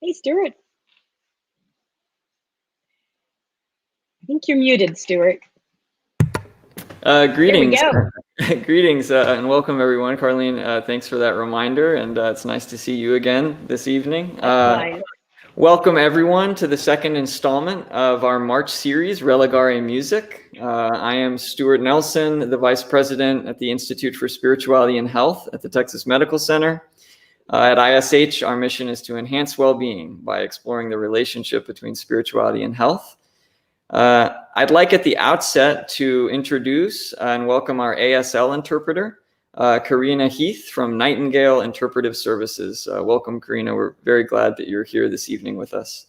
Hey, Stuart. I think you're muted, Stuart. Greetings. There we go. Greetings and welcome everyone. Carlene, thanks for that reminder, and it's nice to see you again this evening. Welcome everyone to the second installment of our March series, Religare Music. I am Stuart Nelson, the Vice President at the Institute for Spirituality and Health at the Texas Medical Center. At ISH, our mission is to enhance well-being by exploring the relationship between spirituality and health. I'd like at the outset to introduce and welcome our ASL interpreter, Karina Heath from Nightingale Interpretive Services. Welcome, Karina. We're very glad that you're here this evening with us.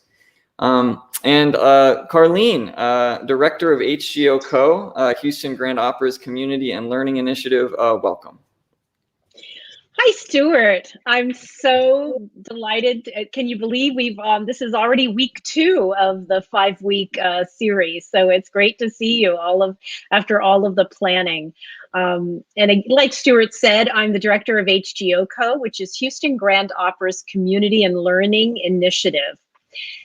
And Carlene, Director of HGOco, Houston Grand Opera's Community and Learning Initiative. Welcome. Hi, Stuart. I'm so delighted. Can you believe this is already week 2 of the 5-week series. So it's great to see you after all of the planning. And like Stuart said, I'm the director of HGOco, which is Houston Grand Opera's Community and Learning Initiative.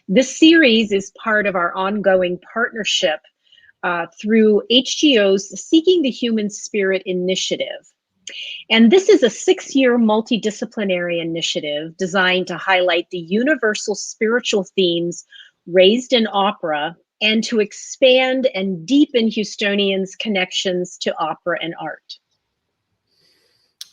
This series is part of our ongoing partnership through HGO's Seeking the Human Spirit initiative. And this is a 6-year multidisciplinary initiative designed to highlight the universal spiritual themes raised in opera and to expand and deepen Houstonians' connections to opera and art.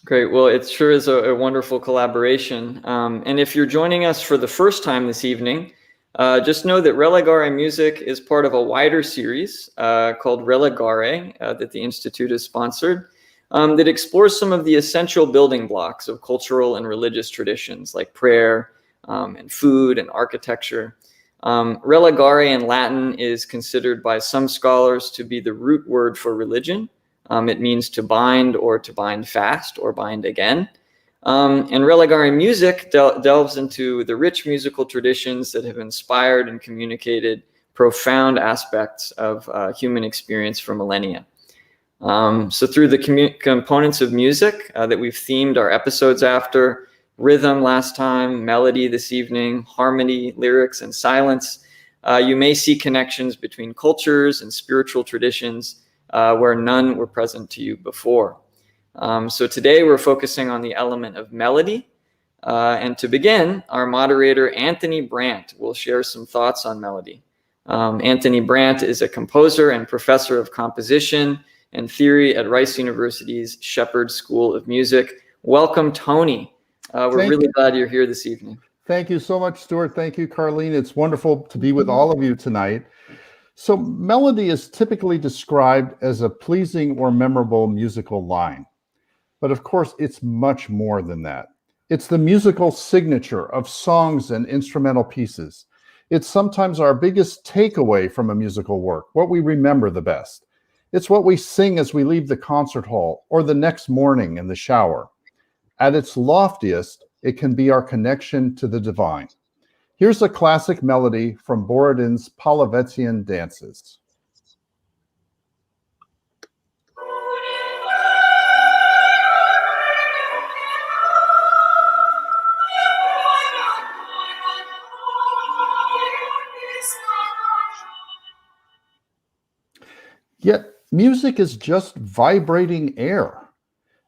Great. Well, it sure is a wonderful collaboration. And if you're joining us for the first time this evening, just know that Religare Music is part of a wider series called Religare that the Institute has sponsored. That explores some of the essential building blocks of cultural and religious traditions like prayer and food and architecture. Religare in Latin is considered by some scholars to be the root word for religion. It means to bind or to bind fast or bind again. And Religare music delves into the rich musical traditions that have inspired and communicated profound aspects of human experience for millennia. So through the components of music that we've themed our episodes after, rhythm last time, melody this evening, harmony, lyrics, and silence, you may see connections between cultures and spiritual traditions where none were present to you before. So today we're focusing on the element of melody. And to begin, our moderator, Anthony Brandt, will share some thoughts on melody. Anthony Brandt is a composer and professor of composition and theory at Rice University's Shepherd School of Music. Welcome, Tony. We're really glad you're here this evening. Thank you so much, Stuart. Thank you, Carlene. It's wonderful to be with all of you tonight. So melody is typically described as a pleasing or memorable musical line. But of course, it's much more than that. It's the musical signature of songs and instrumental pieces. It's sometimes our biggest takeaway from a musical work, what we remember the best. It's what we sing as we leave the concert hall or the next morning in the shower. At its loftiest, it can be our connection to the divine. Here's a classic melody from Borodin's Palavetzian dances. Yet music is just vibrating air,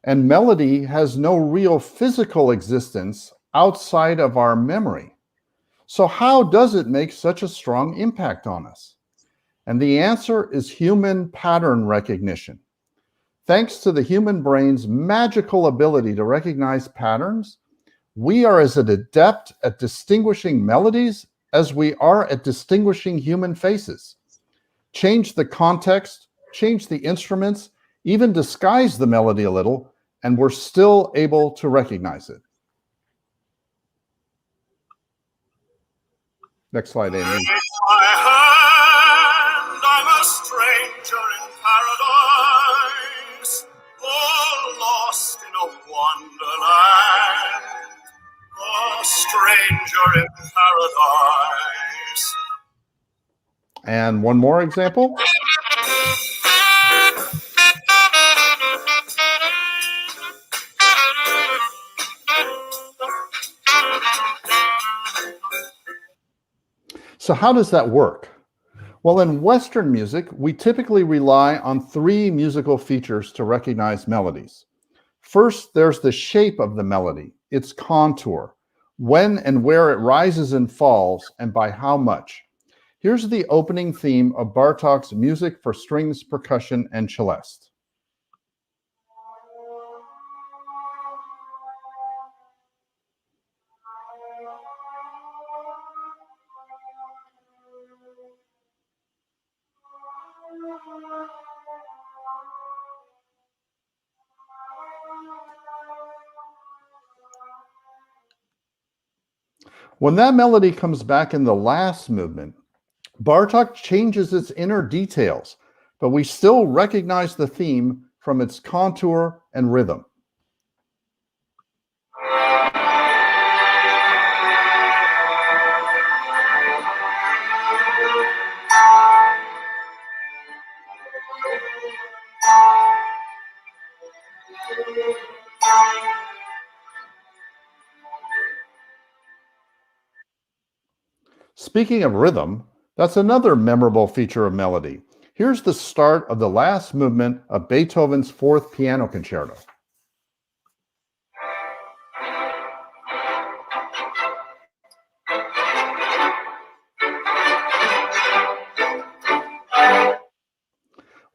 and melody has no real physical existence outside of our memory. So how does it make such a strong impact on us? And the answer is human pattern recognition. Thanks to the human brain's magical ability to recognize patterns, we are as adept at distinguishing melodies as we are at distinguishing human faces. Change the context, change the instruments, even disguise the melody a little, and we're still able to recognize it. Next slide, Amy. My hand, I'm a stranger in paradise, all lost in a wonderland, a stranger in paradise. And one more example. So how does that work? Well, in Western music, we typically rely on three musical features to recognize melodies. First, there's the shape of the melody, its contour, when and where it rises and falls, and by how much. Here's the opening theme of Bartók's Music for Strings, Percussion, and Celeste. When that melody comes back in the last movement, Bartók changes its inner details, but we still recognize the theme from its contour and rhythm. Speaking of rhythm, that's another memorable feature of melody. Here's the start of the last movement of Beethoven's Fourth Piano Concerto.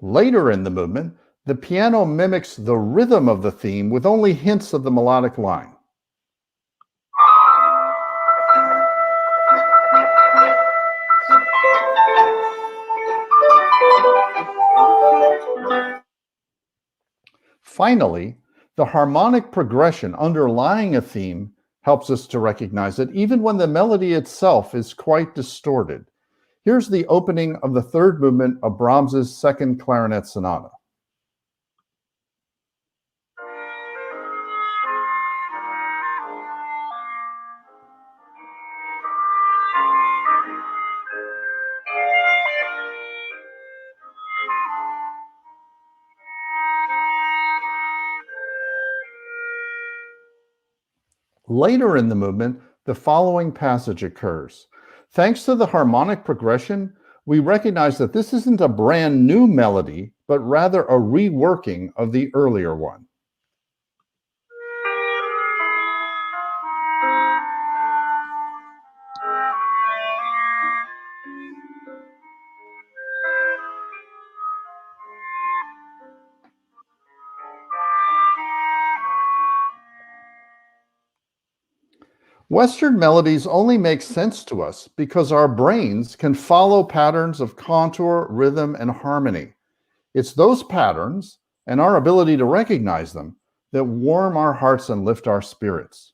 Later in the movement, the piano mimics the rhythm of the theme with only hints of the melodic line. Finally, the harmonic progression underlying a theme helps us to recognize it, even when the melody itself is quite distorted. Here's the opening of the third movement of Brahms's Second Clarinet Sonata. Later in the movement, the following passage occurs. Thanks to the harmonic progression, we recognize that this isn't a brand new melody, but rather a reworking of the earlier one. Western melodies only make sense to us because our brains can follow patterns of contour, rhythm, and harmony. It's those patterns and our ability to recognize them that warm our hearts and lift our spirits.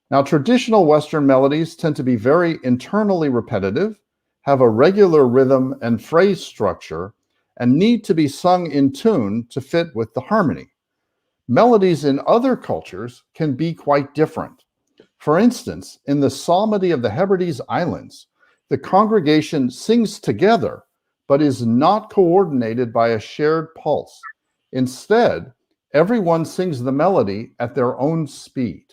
Now, traditional Western melodies tend to be very internally repetitive, have a regular rhythm and phrase structure, and need to be sung in tune to fit with the harmony. Melodies in other cultures can be quite different. For instance, in the Psalmody of the Hebrides Islands, the congregation sings together, but is not coordinated by a shared pulse. Instead, everyone sings the melody at their own speed.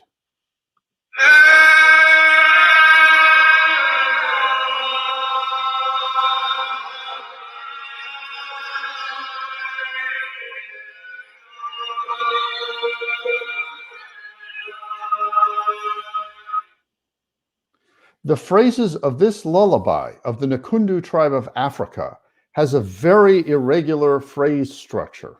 The phrases of this lullaby of the Nkundu tribe of Africa has a very irregular phrase structure.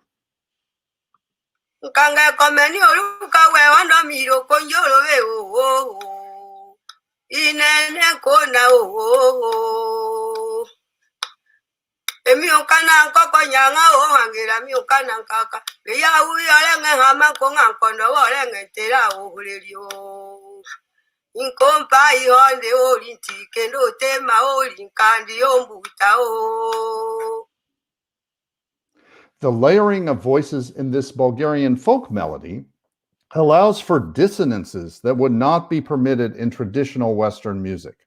The layering of voices in this Bulgarian folk melody allows for dissonances that would not be permitted in traditional Western music.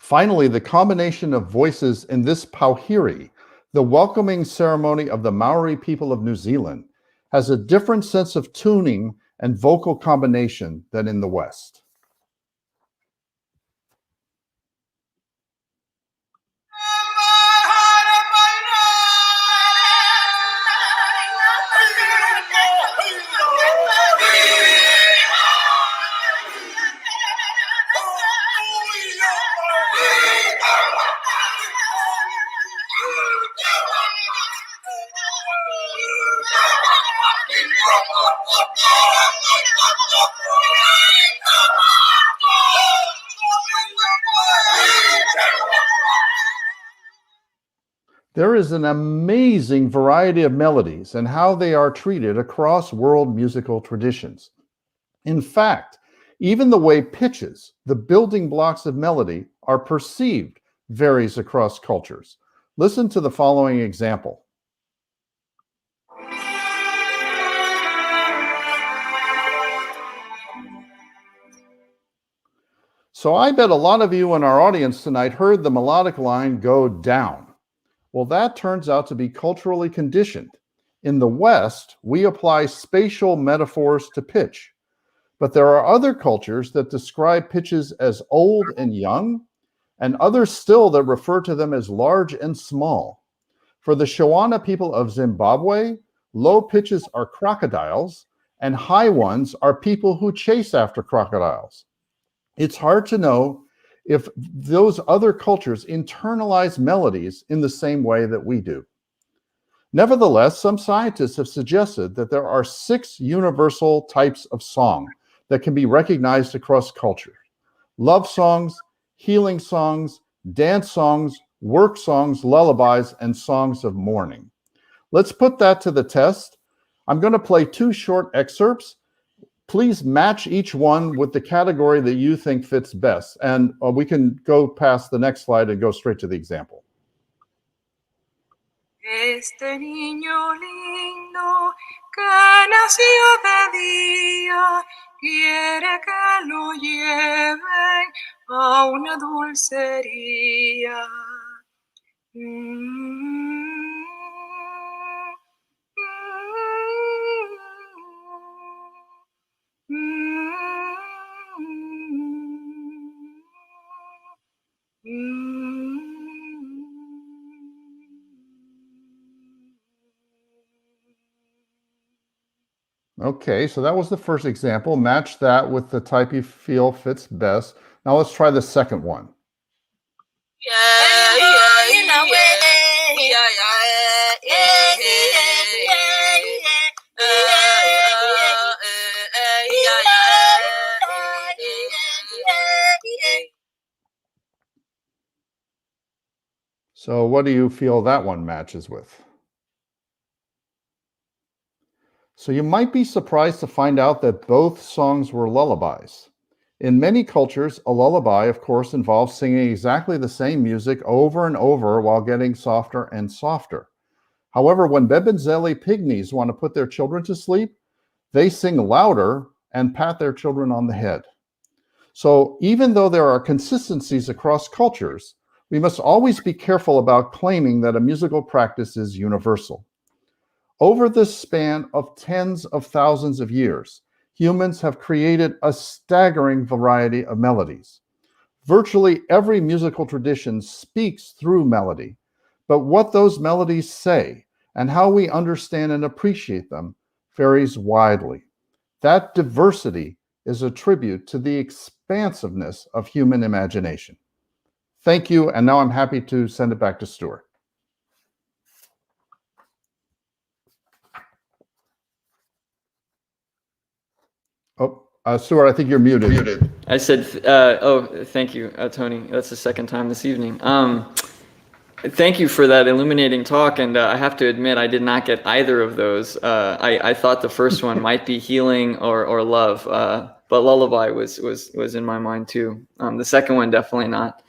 Finally, the combination of voices in this pauhiri, the welcoming ceremony of the Maori people of New Zealand, has a different sense of tuning and vocal combination than in the West. There is an amazing variety of melodies and how they are treated across world musical traditions. In fact, even the way pitches, the building blocks of melody, are perceived varies across cultures. Listen to the following example. So I bet a lot of you in our audience tonight heard the melodic line go down. Well, that turns out to be culturally conditioned. In the West, we apply spatial metaphors to pitch, but there are other cultures that describe pitches as old and young, and others still that refer to them as large and small. For the Shona people of Zimbabwe, low pitches are crocodiles, and high ones are people who chase after crocodiles. It's hard to know if those other cultures internalize melodies in the same way that we do. Nevertheless, some scientists have suggested that there are 6 universal types of song that can be recognized across culture: love songs, healing songs, dance songs, work songs, lullabies, and songs of mourning. Let's put that to the test. I'm going to play 2 short excerpts. Please match each one with the category that you think fits best. And we can go past the next slide and go straight to the example. Este niño lindo que nació de día quiere que lo lleven a una dulcería. Okay, so that was the first example. Match that with the type you feel fits best. Now let's try the second one. So what do you feel that one matches with? So you might be surprised to find out that both songs were lullabies. In many cultures, a lullaby, of course, involves singing exactly the same music over and over while getting softer and softer. However, when Bebenzeli pygmies want to put their children to sleep, they sing louder and pat their children on the head. So even though there are consistencies across cultures, we must always be careful about claiming that a musical practice is universal. Over the span of tens of thousands of years, humans have created a staggering variety of melodies. Virtually every musical tradition speaks through melody, but what those melodies say and how we understand and appreciate them varies widely. That diversity is a tribute to the expansiveness of human imagination. Thank you, and now I'm happy to send it back to Stuart. Oh, Stuart, I think you're muted. I said, thank you, Tony. That's the second time this evening. Thank you for that illuminating talk, and I have to admit I did not get either of those. I thought the first one might be healing or love, but lullaby was in my mind too. The second one definitely not.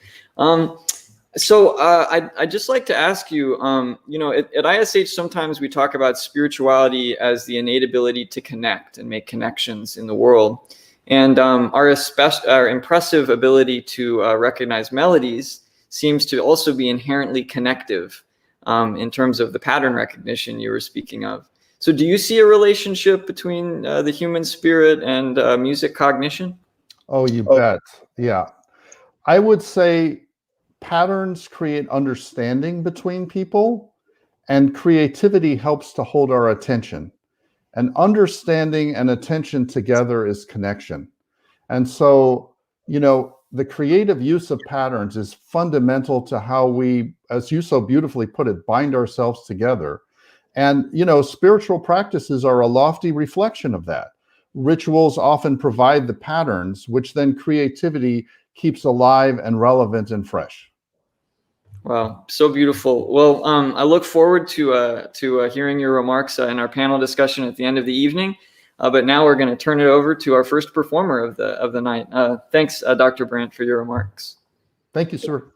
So I'd just like to ask you, at ISH sometimes we talk about spirituality as the innate ability to connect and make connections in the world. And our impressive ability to recognize melodies seems to also be inherently connective in terms of the pattern recognition you were speaking of. So do you see a relationship between the human spirit and music cognition? Oh, you bet. Yeah. I would say patterns create understanding between people, and creativity helps to hold our attention. And understanding and attention together is connection. And so, the creative use of patterns is fundamental to how we, as you so beautifully put it, bind ourselves together. And, spiritual practices are a lofty reflection of that. Rituals often provide the patterns, which then creativity keeps alive and relevant and fresh. Wow, so beautiful. Well, I look forward to hearing your remarks in our panel discussion at the end of the evening. But now we're going to turn it over to our first performer of the night. Thanks, Dr. Brandt, for your remarks. Thank you, sir.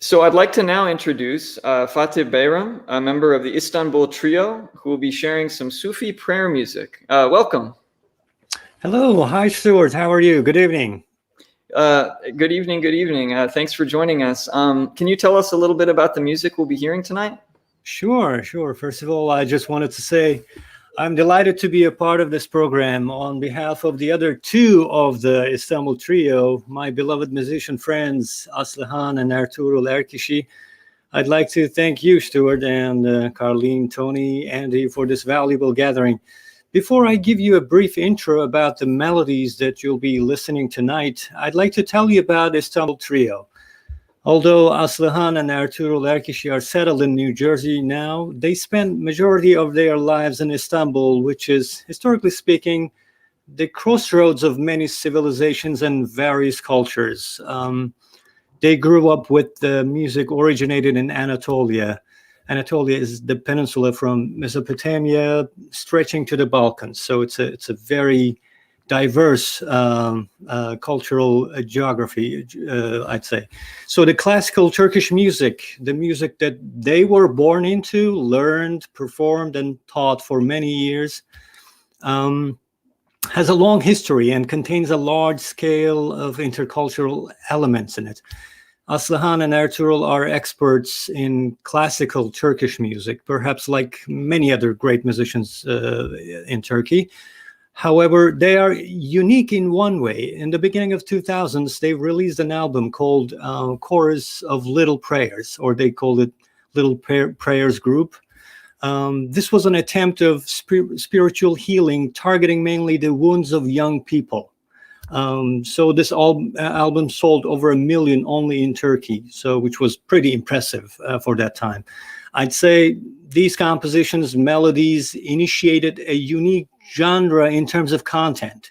So I'd like to now introduce Fatih Bayram, a member of the Istanbul Trio, who will be sharing some Sufi prayer music. Welcome. Hello. Hi, Stuart. How are you? Good evening. Good evening. Good evening. Thanks for joining us. Can you tell us a little bit about the music we'll be hearing tonight? Sure. First of all, I just wanted to say I'm delighted to be a part of this program on behalf of the other two of the Istanbul Trio, my beloved musician friends, Aslıhan and Ertuğrul Erkişi. I'd like to thank you, Stuart, and Carlene, Tony, Andy, for this valuable gathering. Before I give you a brief intro about the melodies that you'll be listening tonight, I'd like to tell you about Istanbul Trio. Although Aslıhan and Ertuğrul Erkişi are settled in New Jersey now, they spent majority of their lives in Istanbul, which is, historically speaking, the crossroads of many civilizations and various cultures. They grew up with the music originated in Anatolia. Anatolia is the peninsula from Mesopotamia stretching to the Balkans. So it's a very diverse cultural geography, I'd say. So the classical Turkish music, the music that they were born into, learned, performed, and taught for many years, has a long history and contains a large scale of intercultural elements in it. Aslıhan and Ertuğrul are experts in classical Turkish music, perhaps like many other great musicians in Turkey. However, they are unique in one way. In the beginning of 2000s, they released an album called Chorus of Little Prayers, or they called it Little Prayers Group. This was an attempt of spiritual healing, targeting mainly the wounds of young people. So this album sold over 1 million only in Turkey, which was pretty impressive for that time. I'd say these compositions, melodies, initiated a unique genre in terms of content.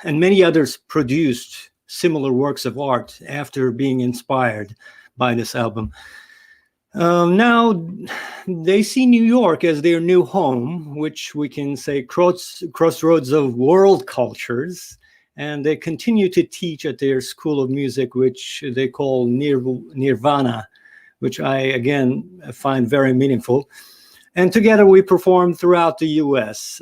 And many others produced similar works of art after being inspired by this album. Now they see New York as their new home, which we can say crossroads of world cultures, and they continue to teach at their School of Music, which they call Nirvana, which I, again, find very meaningful. And together we perform throughout the U.S.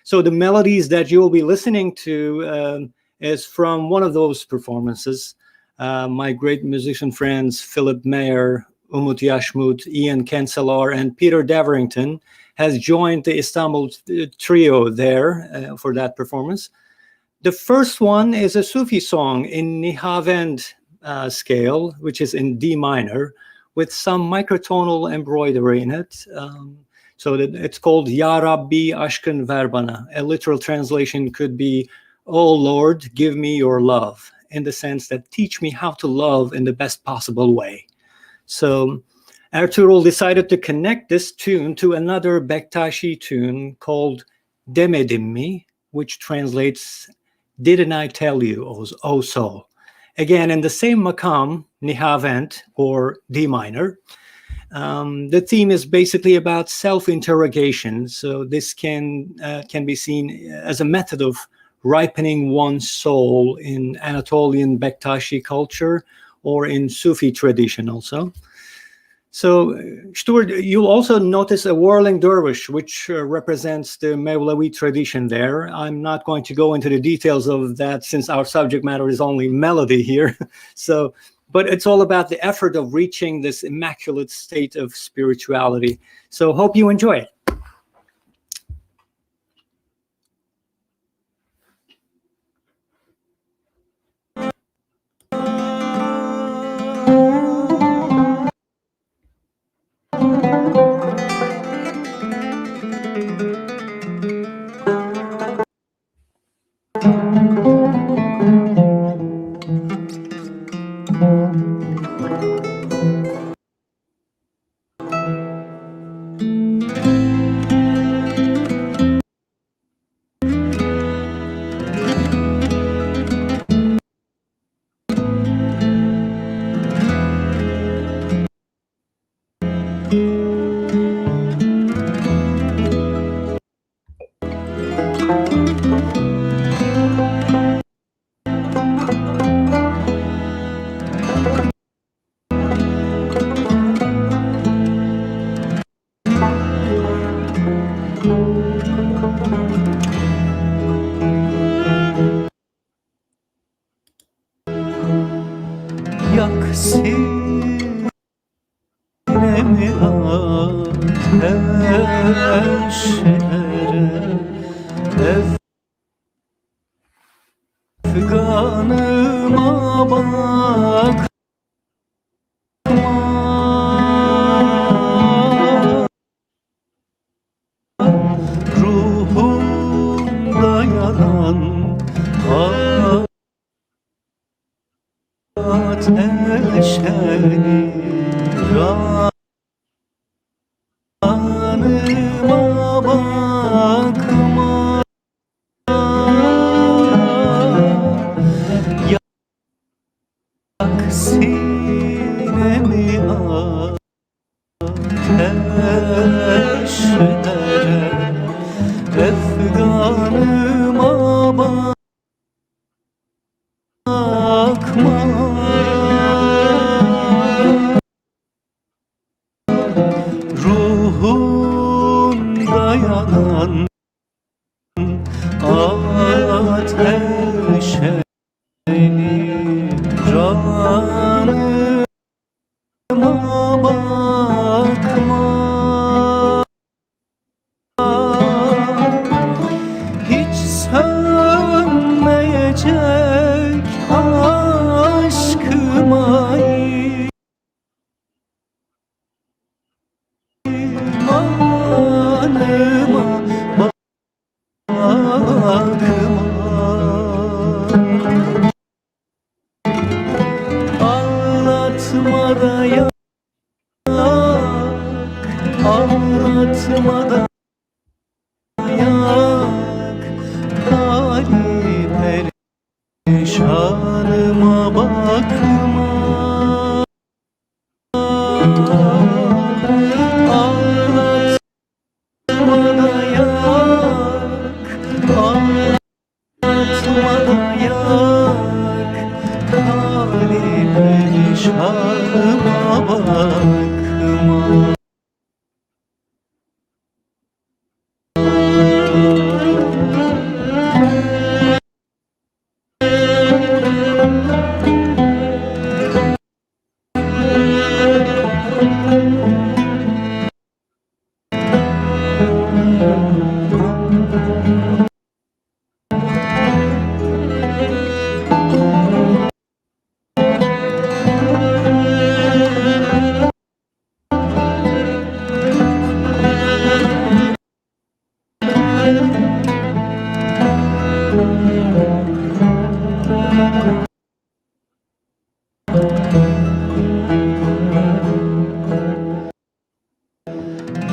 So the melodies that you'll be listening to is from one of those performances. My great musician friends, Philip Mayer, Umut Yaşmut, Ian Kenselar, and Peter Daverington has joined the Istanbul Trio there for that performance. The first one is a Sufi song in Nihavend scale, which is in D minor, with some microtonal embroidery in it. So that it's called Ya Rabbi Aşkın Ver Bana. A literal translation could be, "Oh Lord, give me your love," in the sense that teach me how to love in the best possible way. So Ertuğrul decided to connect this tune to another Bektashi tune called Demedimi, which translates, "Didn't I tell you, oh soul?" Again, in the same makam, Nihavend, or D minor. The theme is basically about self-interrogation. So this can be seen as a method of ripening one's soul in Anatolian Bektashi culture or in Sufi tradition also. So, Stuart, you'll also notice a whirling dervish, which represents the Mevlevi tradition there. I'm not going to go into the details of that since our subject matter is only melody here. So, but it's all about the effort of reaching this immaculate state of spirituality. So hope you enjoy it.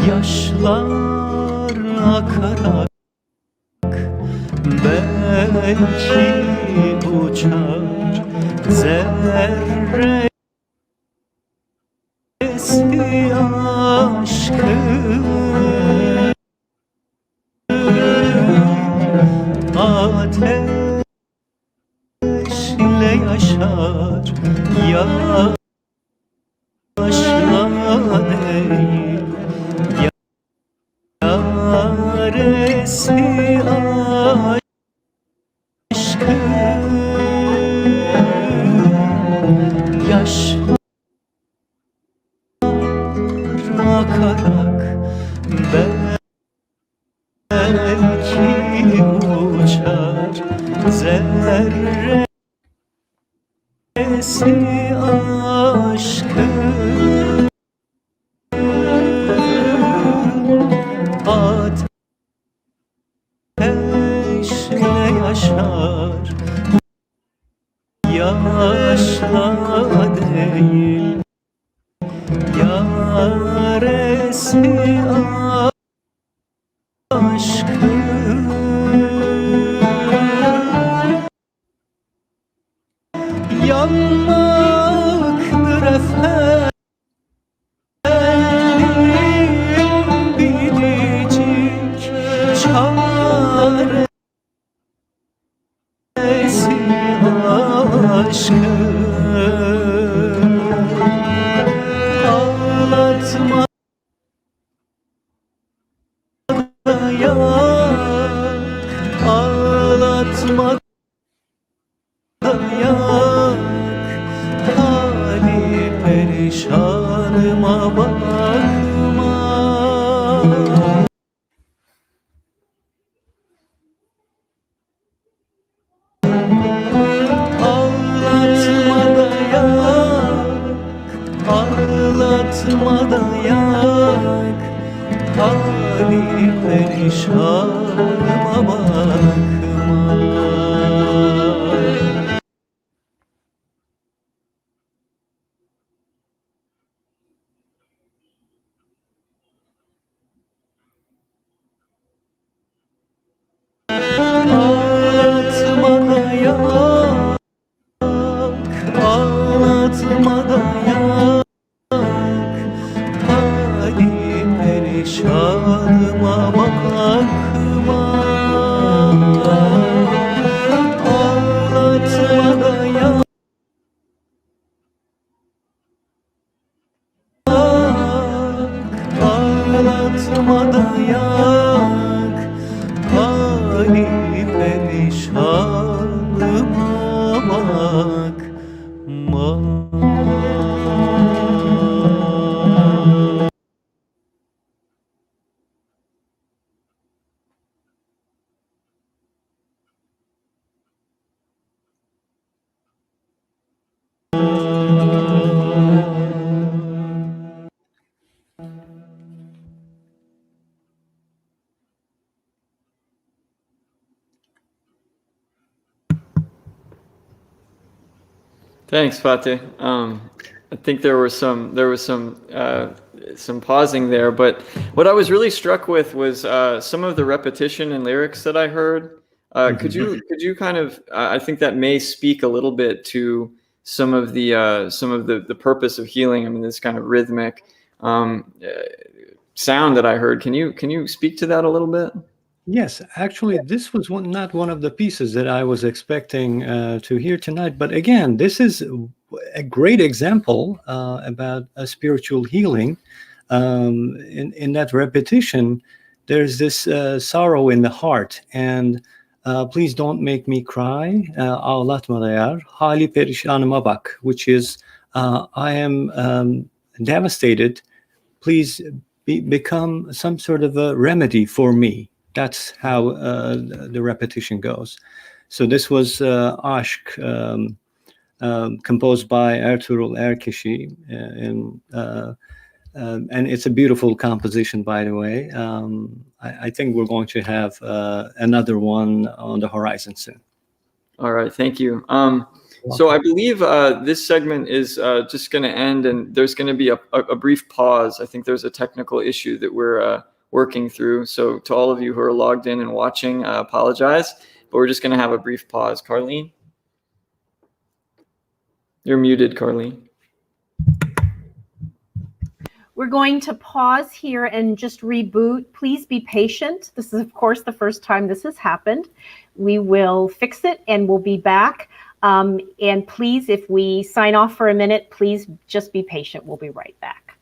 Yaşlar değil. Yaresi aşkın yaşlar akarak belki uçar zerresi aşkın ateşle yaşar yaşla değil yaresi aşkın yanmaktır efendim biricik çaresi aşkın ağlatma yak ağlatma yak hali perişanıma bakma ağlatma da yak ağlatma da yak hali perişanıma bakma. Ağlatma da yak ağlatma da yak hali perişanıma bakma ağlatma da yak ağlatma da yak hali perişanıma bakma. Thanks, Fatih. I think there was some pausing there, but what I was really struck with was some of the repetition in lyrics that I heard. Could you kind of I think that may speak a little bit to some of the purpose of healing. I mean, this kind of rhythmic sound that I heard. Can you speak to that a little bit? Yes, actually, this was not one of the pieces that I was expecting to hear tonight. But again, this is a great example about a spiritual healing. In that repetition, there's this sorrow in the heart. And please don't make me cry. Ağlatma da yar, hali perişanıma bak, which is I am devastated. Please become some sort of a remedy for me. That's how the repetition goes. So this was Aşk, composed by Ertuğrul Erkişi, and it's a beautiful composition, by the way. I think we're going to have another one on the horizon soon. All right, thank you. So I believe this segment is just going to end, and there's going to be a brief pause. I think there's a technical issue that we're working through. So to all of you who are logged in and watching, I apologize, but we're just going to have a brief pause. Carlene? You're muted, Carlene. We're going to pause here and just reboot. Please be patient. This is, of course, the first time this has happened. We will fix it and we'll be back. And please, if we sign off for a minute, please just be patient. We'll be right back.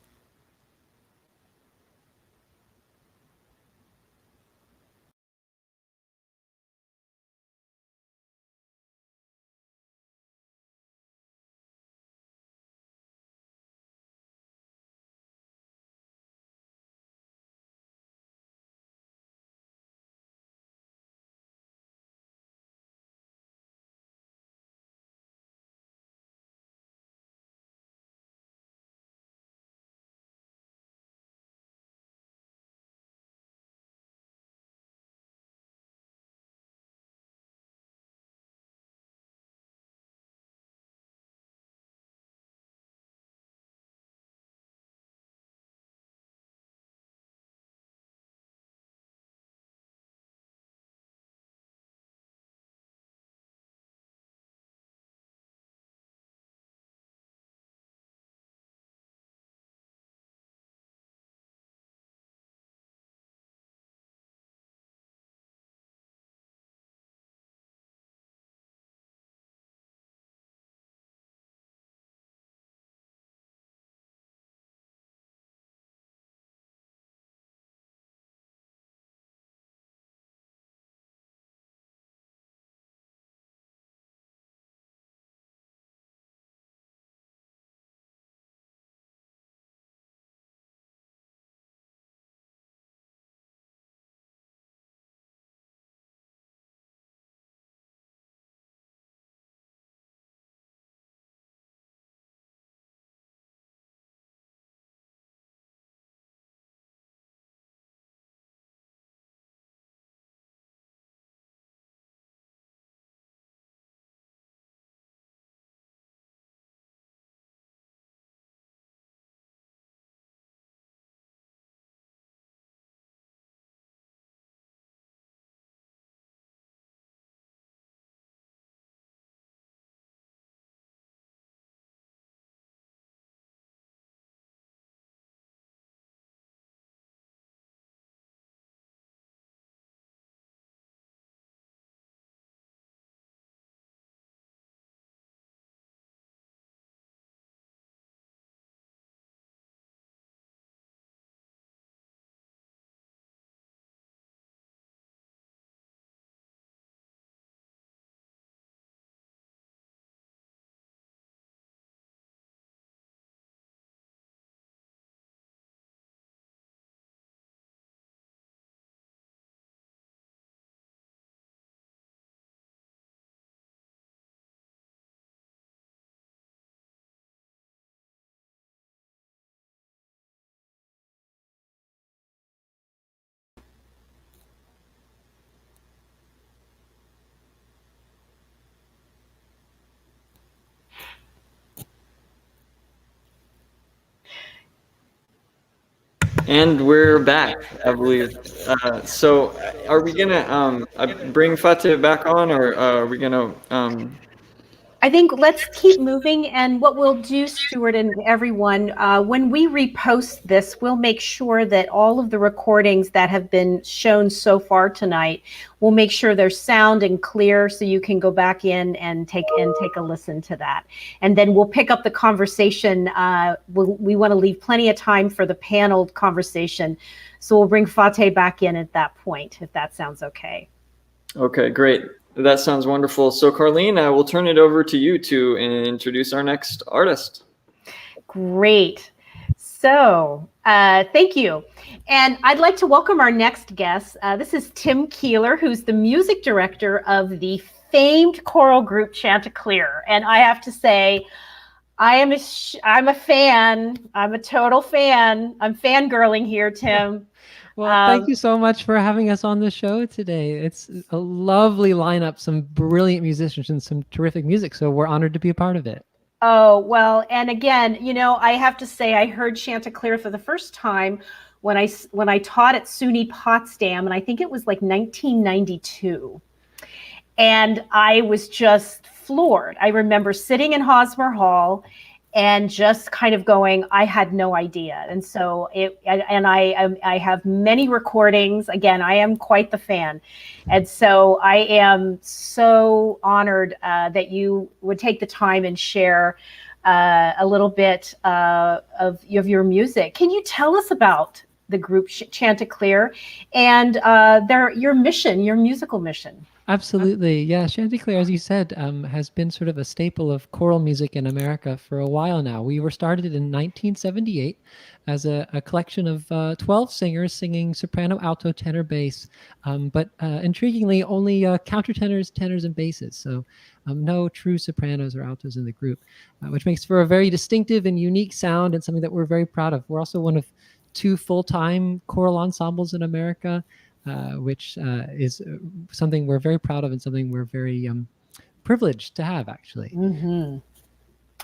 And we're back, I believe. So, are we gonna bring Fatih back on, or are we gonna? I think let's keep moving. And what we'll do, Stuart and everyone, when we repost this, we'll make sure that all of the recordings that have been shown so far tonight, we'll make sure they're sound and clear, so you can go back in and take a listen to that. And then we'll pick up the conversation. We want to leave plenty of time for the paneled conversation, so we'll bring Fatih back in at that point, if that sounds okay. Okay, great. That sounds wonderful. So, Carlene, I will turn it over to you to introduce our next artist. Great. So, thank you. And I'd like to welcome our next guest. This is Tim Keeler, who's the music director of the famed choral group Chanticleer. And I have to say, I'm a fan. I'm a total fan. I'm fangirling here, Tim. Well, thank you so much for having us on the show today. It's a lovely lineup, some brilliant musicians and some terrific music. So we're honored to be a part of it. Oh, well, and again, I have to say, I heard Chanticleer for the first time when I taught at SUNY Potsdam, and I think it was like 1992. And I was just floored. I remember sitting in Hosmer Hall and just kind of going, I had no idea. And so I have many recordings. Again, I am quite the fan. And so I am so honored that you would take the time and share a little bit of your music. Can you tell us about the group Chanticleer and your mission, your musical mission? Absolutely. Yeah. Chanticleer, as you said, has been sort of a staple of choral music in America for a while now. We were started in 1978 as a collection of 12 singers singing soprano, alto, tenor, bass, but intriguingly, only countertenors, tenors, and basses. So no true sopranos or altos in the group, which makes for a very distinctive and unique sound and something that we're very proud of. We're also one of 2 full-time choral ensembles in America. Which is something we're very proud of and something we're very privileged to have, actually. Mm-hmm.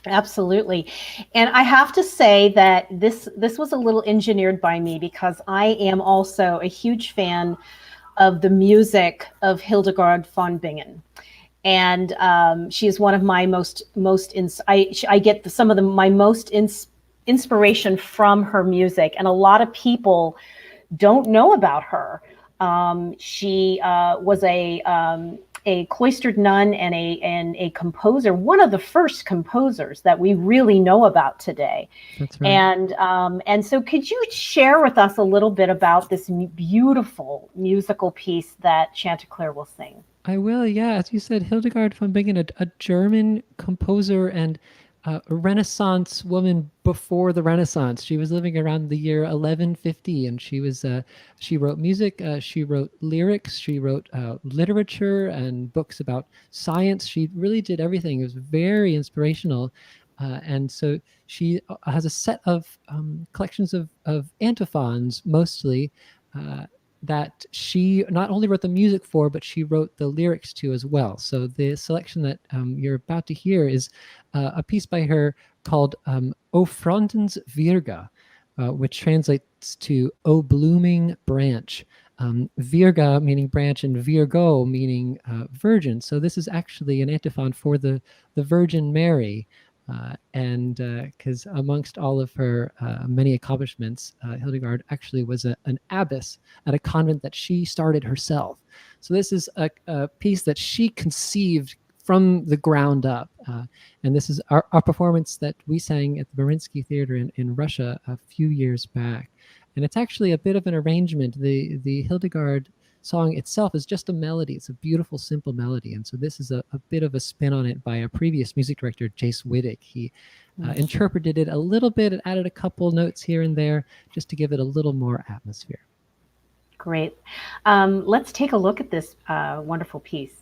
Absolutely. And I have to say that this was a little engineered by me, because I am also a huge fan of the music of Hildegard von Bingen. And she is one of my I get my most inspiration from her music. And a lot of people don't know about her. She was a cloistered nun and a composer, one of the first composers that we really know about today. That's right. And so could you share with us a little bit about this beautiful musical piece that Chanticleer will sing? I will, yeah. As you said, Hildegard von Bingen, a German composer and a Renaissance woman before the Renaissance. She was living around the year 1150, and she wrote music, she wrote lyrics, she wrote literature and books about science. She really did everything. It was very inspirational. And so she has a set of collections of antiphons, mostly, that she not only wrote the music for, but she wrote the lyrics to as well. So the selection that you're about to hear is a piece by her called O Frontens Virga, which translates to O Blooming Branch. Virga meaning branch, and Virgo meaning virgin. So this is actually an antiphon for the Virgin Mary. And because amongst all of her many accomplishments, Hildegard actually was an abbess at a convent that she started herself. So this is a piece that she conceived from the ground up. And this is our performance that we sang at the Mariinsky Theater in Russia a few years back. And it's actually a bit of an arrangement. The Hildegard song itself is just a melody. It's a beautiful, simple melody. And so this is a bit of a spin on it by a previous music director, Jace Wittig. He interpreted it a little bit and added a couple notes here and there just to give it a little more atmosphere. Great. Let's take a look at this wonderful piece.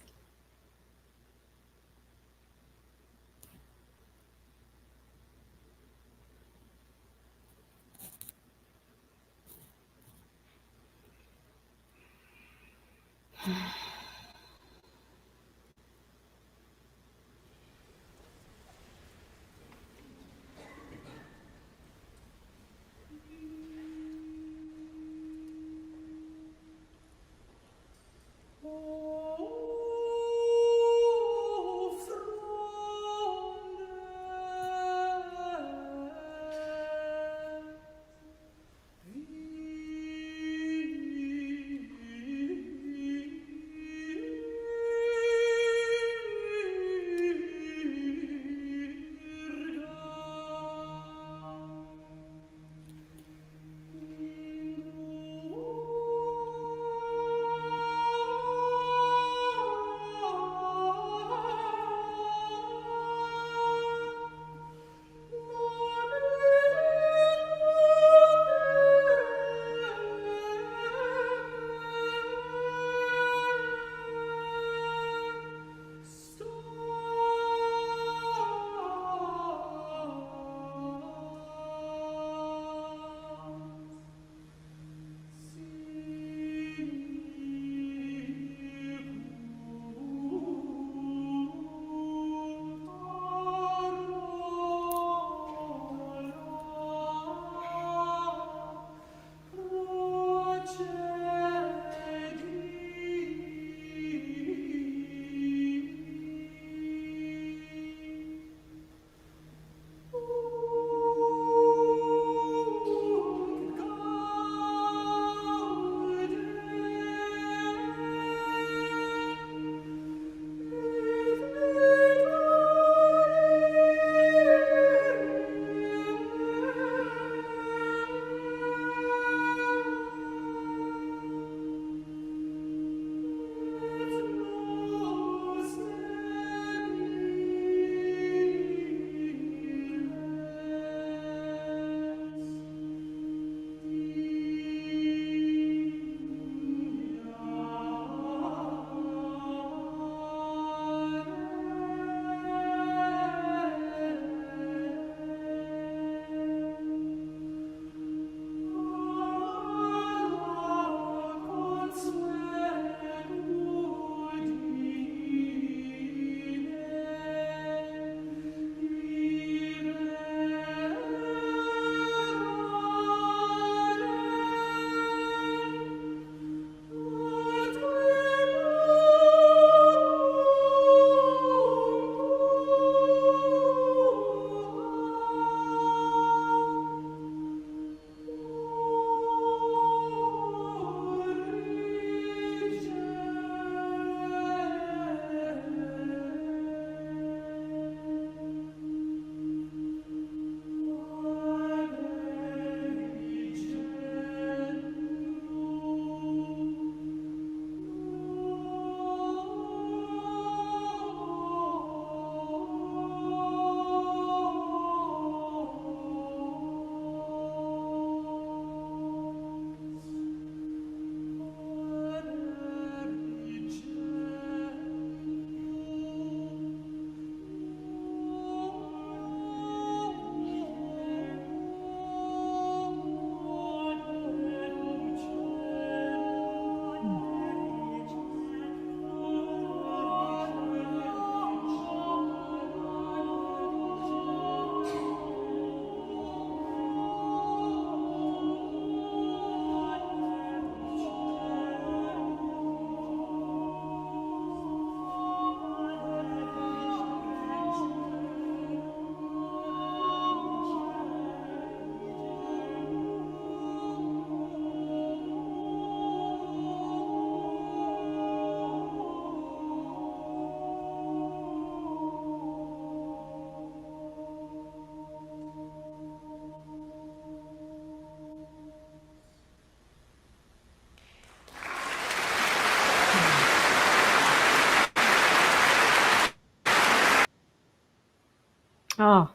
Oh,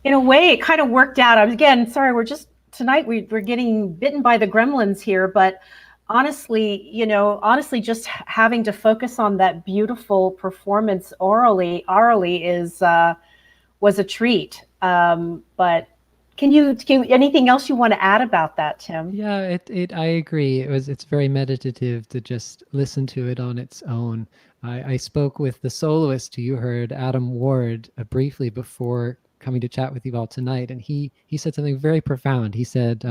in a way, it kind of worked out. Again, sorry, tonight we're getting bitten by the gremlins here, but honestly, just having to focus on that beautiful performance orally was a treat. But can anything else you want to add about that, Tim? Yeah, I agree. It's very meditative to just listen to it on its own. I spoke with the soloist who you heard, Adam Ward, briefly before coming to chat with you all tonight, and he said something very profound. He said,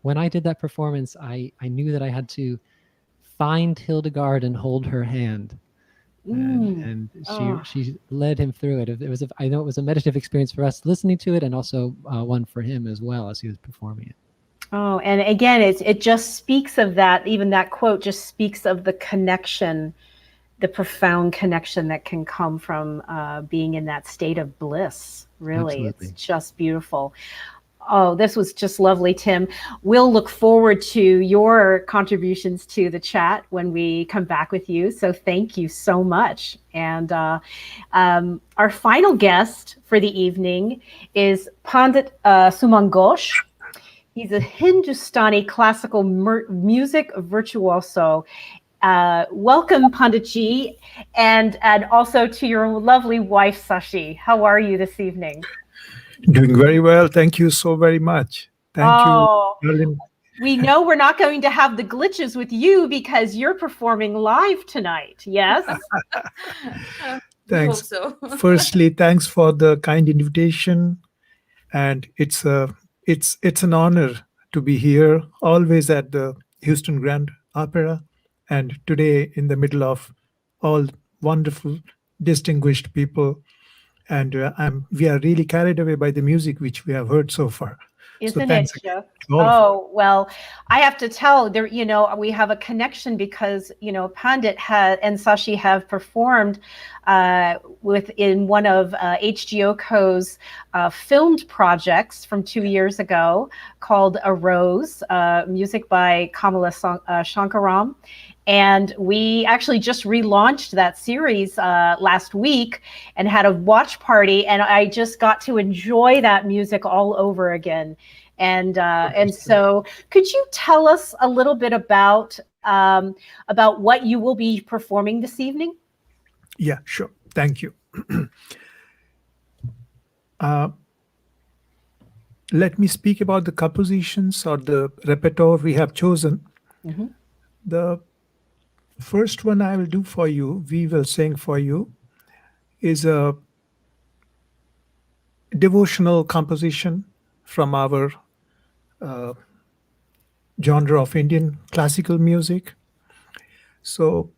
when I did that performance, I knew that I had to find Hildegard and hold her hand. And she led him through it. I know it was a meditative experience for us listening to it, and also one for him as well as he was performing it. Oh, and again, it just speaks of that. Even that quote just speaks of the connection, the profound connection that can come from being in that state of bliss. Really, Absolutely. It's just beautiful. Oh, this was just lovely, Tim. We'll look forward to your contributions to the chat when we come back with you. So thank you so much. And our final guest for the evening is Pandit Suman Ghosh. He's a Hindustani classical music virtuoso. Welcome, Panditji, and also to your lovely wife, Sashi. How are you this evening? Doing very well. Thank you so very much. Thank you, Berlin. We know we're not going to have the glitches with you because you're performing live tonight. Yes? Thanks. So. Firstly, thanks for the kind invitation. And it's an honor to be here, always at the Houston Grand Opera, and today in the middle of all wonderful, distinguished people. And we are really carried away by the music which we have heard so far. Isn't it, Jeff? Oh, well, I have to tell there, we have a connection because, Pandit and Sashi have performed in one of HGOco's filmed projects from 2 years ago called A Rose, music by Kamala Shankaram. And we actually just relaunched that series last week and had a watch party, and I just got to enjoy that music all over again. And so, could you tell us a little bit about what you will be performing this evening? Yeah, sure. Thank you. Let me speak about the compositions or the repertoire we have chosen. Mm-hmm. The first one I will do for you, we will sing for you, is a devotional composition from our genre of Indian classical music. So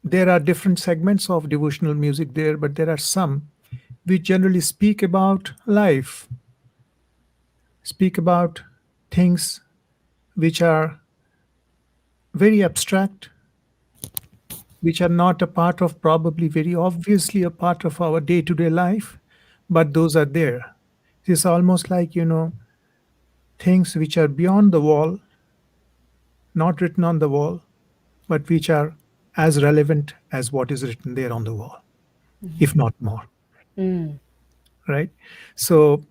there are different segments of devotional music there, but there are some which generally speak about life, speak about things which are very abstract, which are not a part of, probably very obviously a part of our day-to-day life, but those are there. It's almost like, things which are beyond the wall, not written on the wall, but which are as relevant as what is written there on the wall, if not more. Right? So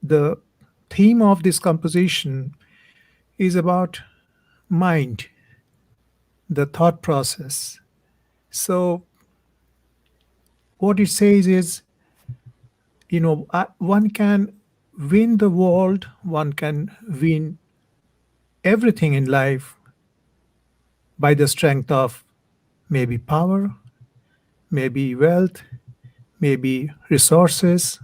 the theme of this composition is about mind, the thought process. So what it says is, one can win the world, one can win everything in life by the strength of maybe power, maybe wealth, maybe resources.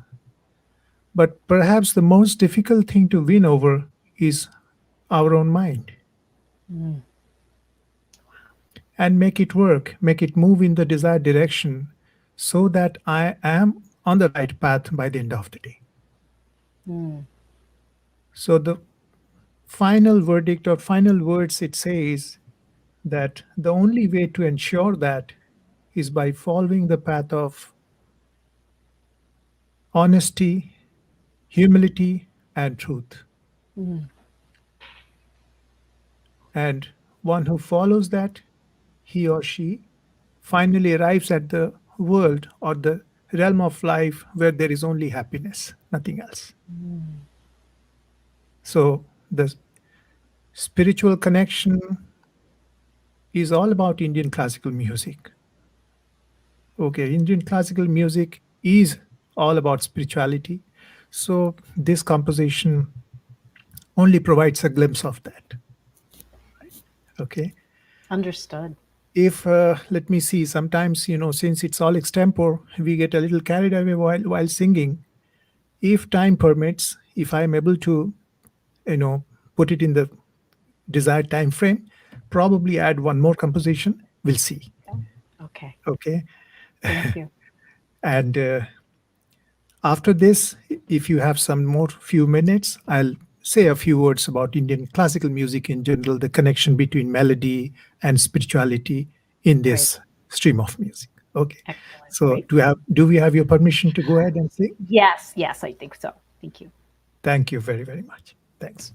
But perhaps the most difficult thing to win over is our own mind. And make it work, make it move in the desired direction so that I am on the right path by the end of the day. So the final verdict or final words, it says that the only way to ensure that is by following the path of honesty, humility, and truth. And one who follows that, he or she finally arrives at the world or the realm of life where there is only happiness, nothing else. So the spiritual connection is all about Indian classical music. Okay, Indian classical music is all about spirituality. So this composition only provides a glimpse of that. Okay. Understood. If, let me see, sometimes, since it's all extempore, we get a little carried away while singing. If time permits, if I'm able to, put it in the desired time frame, probably add one more composition. We'll see. Okay. Okay. Thank you. And after this, if you have some more few minutes, I'll say a few words about Indian classical music in general, the connection between melody and spirituality in this stream of music. Okay. Excellent. So Great. do we have your permission to go ahead and sing? Yes, I think so. Thank you. Thank you very, very much. Thanks.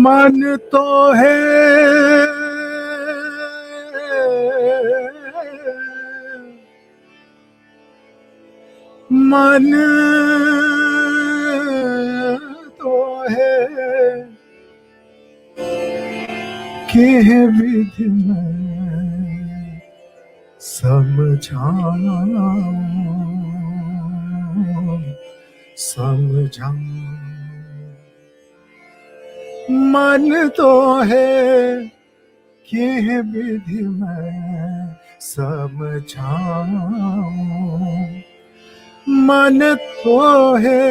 मन तो है मन तो है कि विधि में समझाऊं मन तो है कि विधि में समझाऊं मन तो है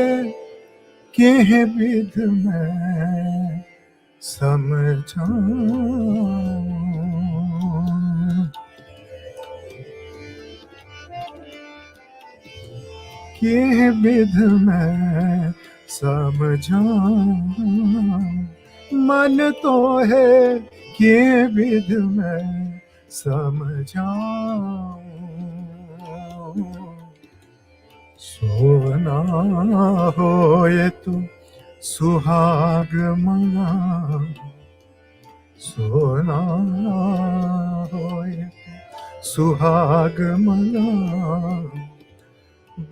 कि विधि में समझाऊं कि विधि में समझाऊं मन तो है कि विधि में समझाऊं सोना होए तो सुहाग मांगा सोना होए तो सुहाग मांगा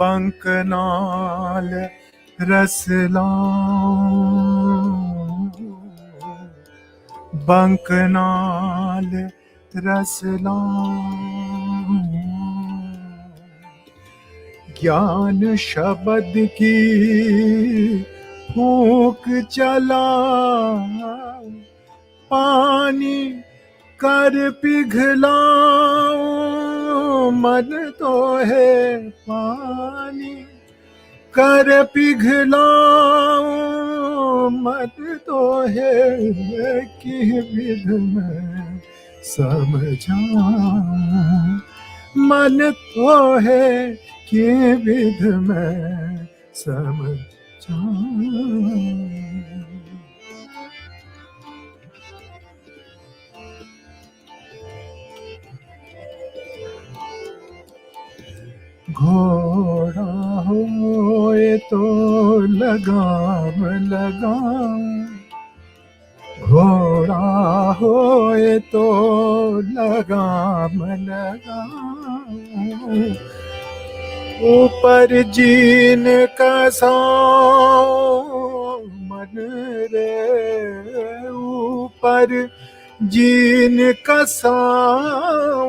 बंकनाल रसलाऊं बंकनाल रसलाऊं ज्ञान शब्द की फूंक चला पानी कर पिघलाऊं मन तो है पानी कर पिघलाऊं मन तो है कि विध में समझाऊं मन तो है कि विध में समझाऊं घोड़ा होए तो लगाम लगाऊं घोड़ा होए तो लगाम लगाऊं ऊपर जीन कसाऊं मन रे ऊपर जीन कसाऊं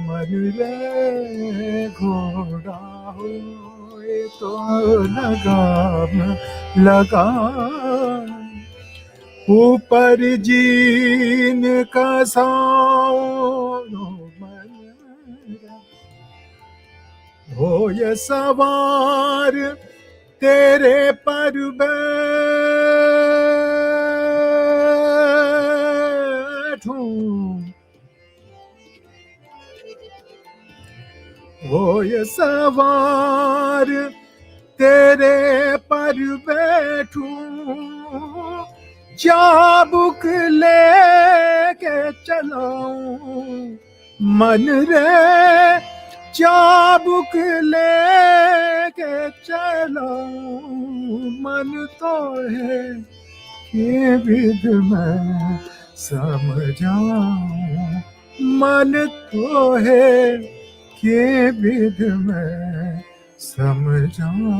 मन रे घोड़ा होए तो लगाम लगाऊं ऊपर जीन कसाऊं मन रे हो ये सवार तेरे पर बैठूं हो ये सवार तेरे पर बैठूं चाबुक लेके चलाऊं मन रे चाबुक लेके चलाऊं मन तो है के विध मैं समझाऊं, मन तो है के विध मैं समझाऊं।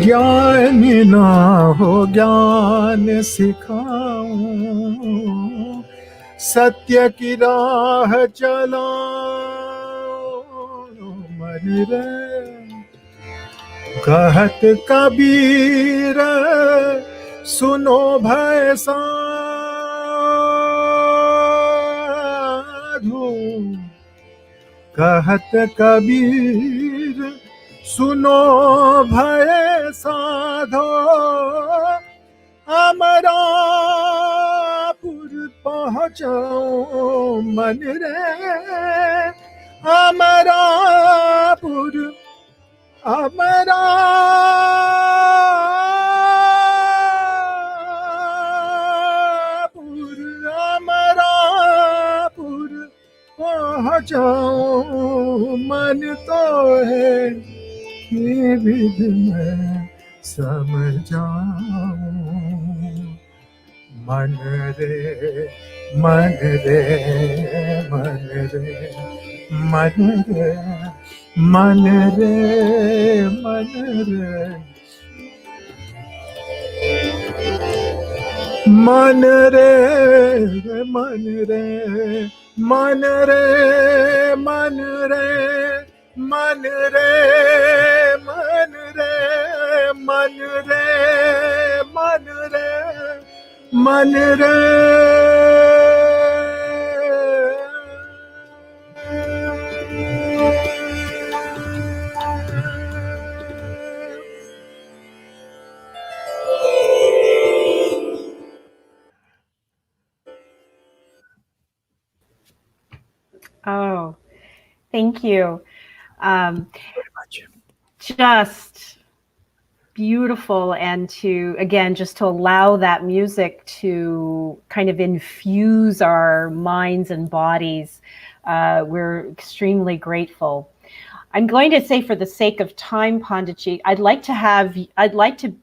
ज्ञान ना हो ज्ञान सिखाऊं, सत्य की राह चलाऊं, मन रे कहत कबीर सुनो भय साधु, कहत कबीर सुनो भय साधो, अमरापुर पहुँचो मन रे, अमरापुर अमरापुर अमरापुर पहुँचो, मन तो है के विध मैं समझाऊं, मन रे मन रे मन रे मन रे मन रे मन रे मन रे मन रे मन रे मन रे मन रे मन रे मन रे मन रे मन रे। Oh, thank you. Just beautiful, and to again just to allow that music to kind of infuse our minds and bodies. We're extremely grateful. I'm going to say, for the sake of time, Panditji, I'd like to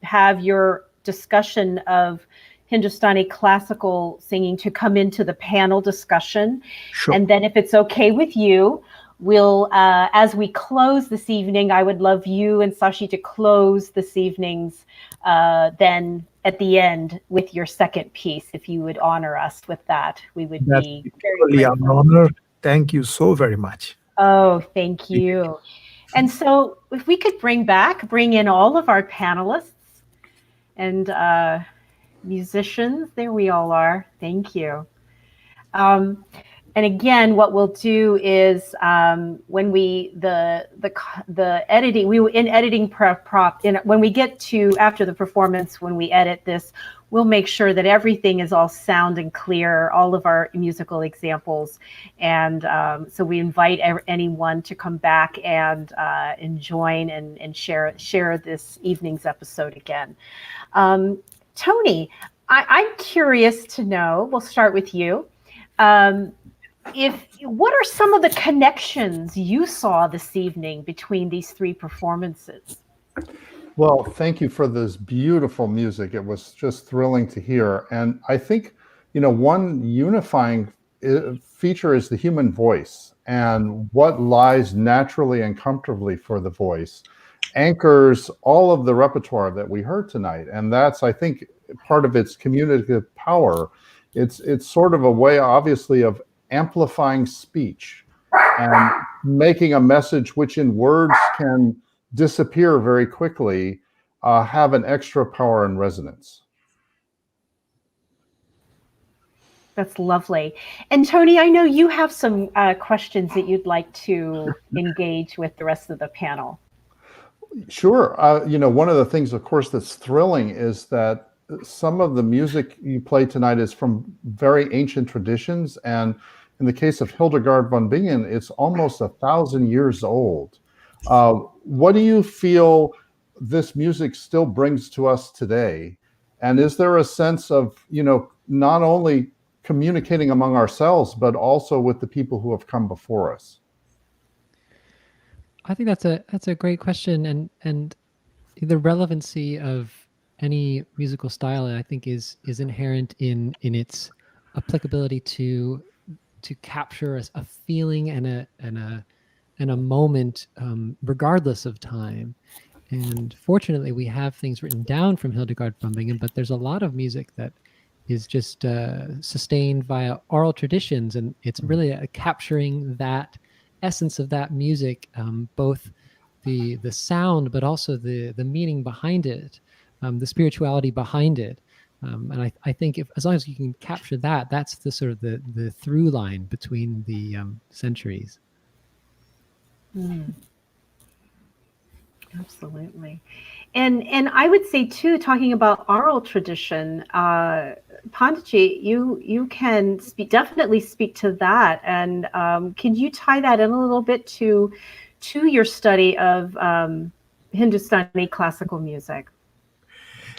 have your discussion of Hindustani classical singing to come into the panel discussion. Sure. And then if it's okay with you, we'll, as we close this evening, I would love you and Sashi to close this evening's then at the end with your second piece. If you would honor us with that, we would be very grateful. An honor. Thank you so very much. Oh, thank you. And so if we could bring in all of our panelists and musicians. There we all are. Thank you. And again, what we'll do is when we the editing, when we get to after the performance, when we edit this, we'll make sure that everything is all sound and clear, all of our musical examples, and so we invite anyone to come back and join and share this evening's episode again. Tony, I'm curious to know, we'll start with you, what are some of the connections you saw this evening between these three performances? Well, thank you for this beautiful music. It was just thrilling to hear. And I think, one unifying feature is the human voice, and what lies naturally and comfortably for the voice anchors all of the repertoire that we heard tonight. And that's, I think, part of its communicative power. It's sort of a way, obviously, of amplifying speech and making a message which in words can disappear very quickly, have an extra power and resonance. That's lovely. And Tony, I know you have some questions that you'd like to engage with the rest of the panel. Sure. One of the things, of course, that's thrilling is that some of the music you play tonight is from very ancient traditions. And in the case of Hildegard von Bingen, it's almost 1,000 years old. What do you feel this music still brings to us today? And is there a sense of, not only communicating among ourselves, but also with the people who have come before us? I think that's a great question, and the relevancy of any musical style, I think, is inherent in its applicability to capture a feeling and a moment, regardless of time. And fortunately, we have things written down from Hildegard von Bingen, but there's a lot of music that is just sustained via oral traditions, and it's really capturing that essence of that music, both the sound, but also the meaning behind it, the spirituality behind it. And I think as long as you can capture that, that's the sort of the through line between the centuries. Absolutely. And I would say too, talking about oral tradition, Panditji, you can definitely speak to that. And can you tie that in a little bit to your study of Hindustani classical music?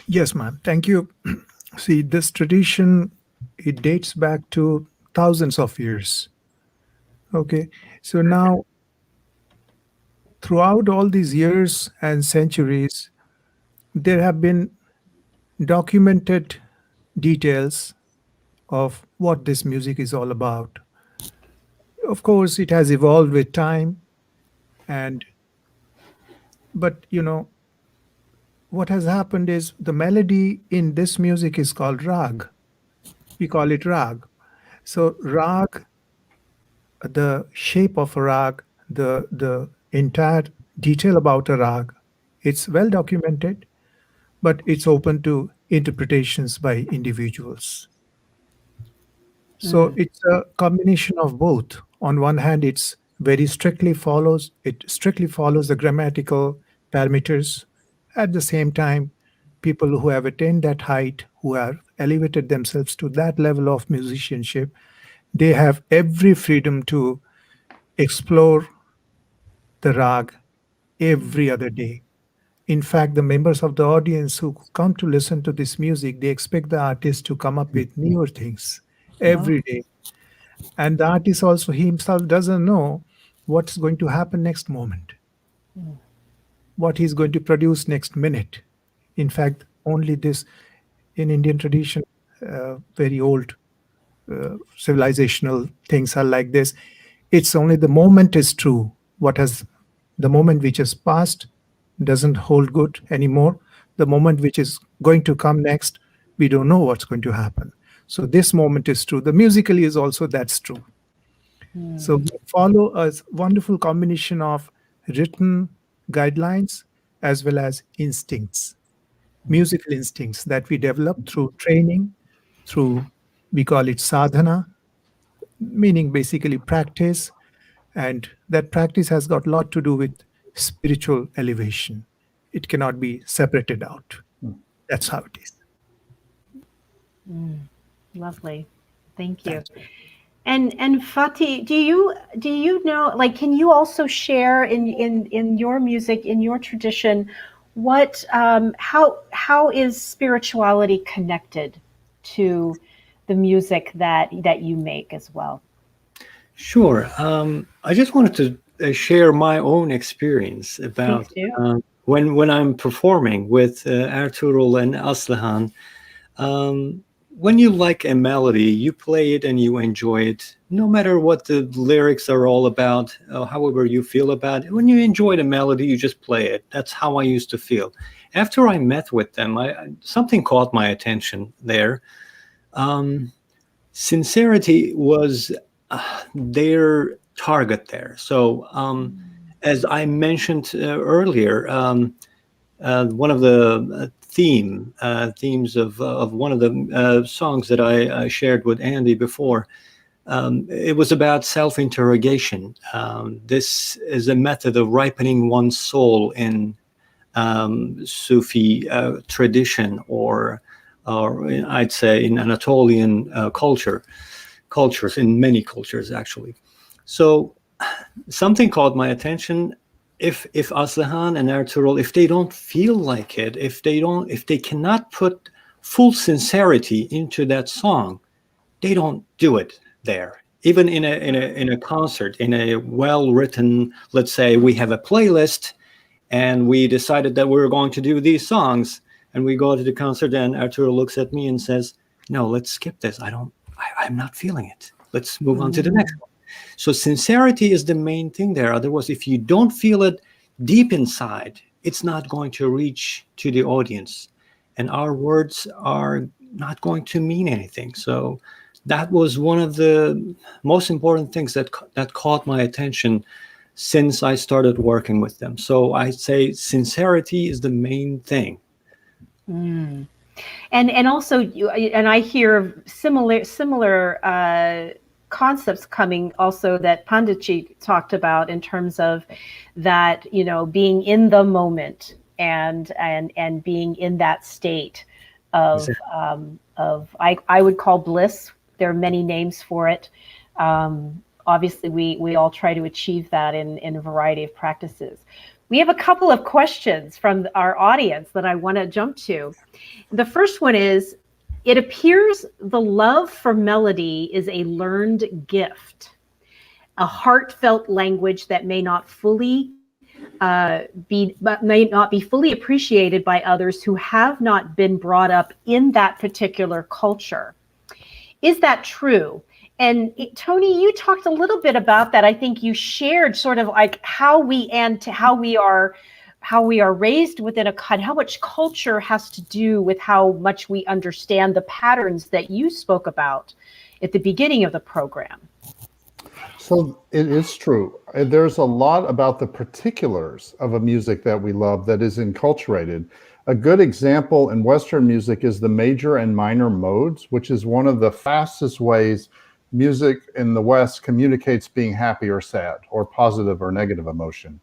Yes, ma'am. Thank you. See, this tradition, it dates back to thousands of years. Okay. So now, throughout all these years and centuries, there have been documented details of what this music is all about. Of course, it has evolved with time, but what has happened is the melody in this music is called rag. We call it rag. So rag, the shape of a rag, the entire detail about a rag, it's well documented, but it's open to interpretations by individuals. So it's a combination of both. On one hand, it strictly follows the grammatical parameters. At the same time, people who have attained that height, who have elevated themselves to that level of musicianship, they have every freedom to explore the rag every other day. In fact, the members of the audience who come to listen to this music, they expect the artist to come up with newer things every day. And the artist also, he himself doesn't know what's going to happen next moment, what he's going to produce next minute. In fact, only this, in Indian tradition, very old civilizational things are like this. It's only the moment is true. The moment which has passed doesn't hold good anymore. The moment which is going to come next, we don't know what's going to happen. So this moment is true. The musically is also that's true. So we follow a wonderful combination of written guidelines as well as instincts, musical instincts that we develop through training, we call it sadhana, meaning basically practice. And that practice has got a lot to do with spiritual elevation. It cannot be separated out. That's how it is. Lovely. Thank you. And Fatih, do you know, like, can you also share in your music, in your tradition, what how is spirituality connected to the music that you make as well? Sure. I just wanted to share my own experience about when I'm performing with Ertuğrul and Aslıhan. When you like a melody, you play it and you enjoy it, no matter what the lyrics are all about, however you feel about it. When you enjoy the melody, you just play it. That's how I used to feel. After I met with them, something caught my attention there. Sincerity was their target there. So as I mentioned earlier, one of the themes of one of the songs that I shared with Andy before, it was about self-interrogation. This is a method of ripening one's soul in Sufi tradition, or I'd say in Anatolian cultures, in many cultures actually. So something caught my attention. If Aslıhan and Ertuğrul, if they don't feel like it, if they cannot put full sincerity into that song, they don't do it there. even in a concert, in a well-written, let's say we have a playlist and we decided that we were going to do these songs, and we go to the concert and Arturo looks at me and says, no, let's skip this. I'm not feeling it. Let's move on to the next one. So sincerity is the main thing there. Otherwise, if you don't feel it deep inside, it's not going to reach to the audience, and our words are not going to mean anything. So that was one of the most important things that caught my attention since I started working with them. So I say sincerity is the main thing. And also, and I hear similar concepts coming also that Panditji talked about in terms of that, being in the moment and being in that state of I would call bliss. There are many names for it. Obviously, we all try to achieve that in a variety of practices. We have a couple of questions from our audience that I want to jump to. The first one is, it appears the love for melody is a learned gift, a heartfelt language that may not be fully appreciated by others who have not been brought up in that particular culture. Is that true? And Tony, you talked a little bit about that. I think you shared sort of like how we are raised within how much culture has to do with how much we understand the patterns that you spoke about at the beginning of the program. So it is true. There's a lot about the particulars of a music that we love that is enculturated. A good example in Western music is the major and minor modes, which is one of the fastest ways music in the West communicates being happy or sad or positive or negative emotion.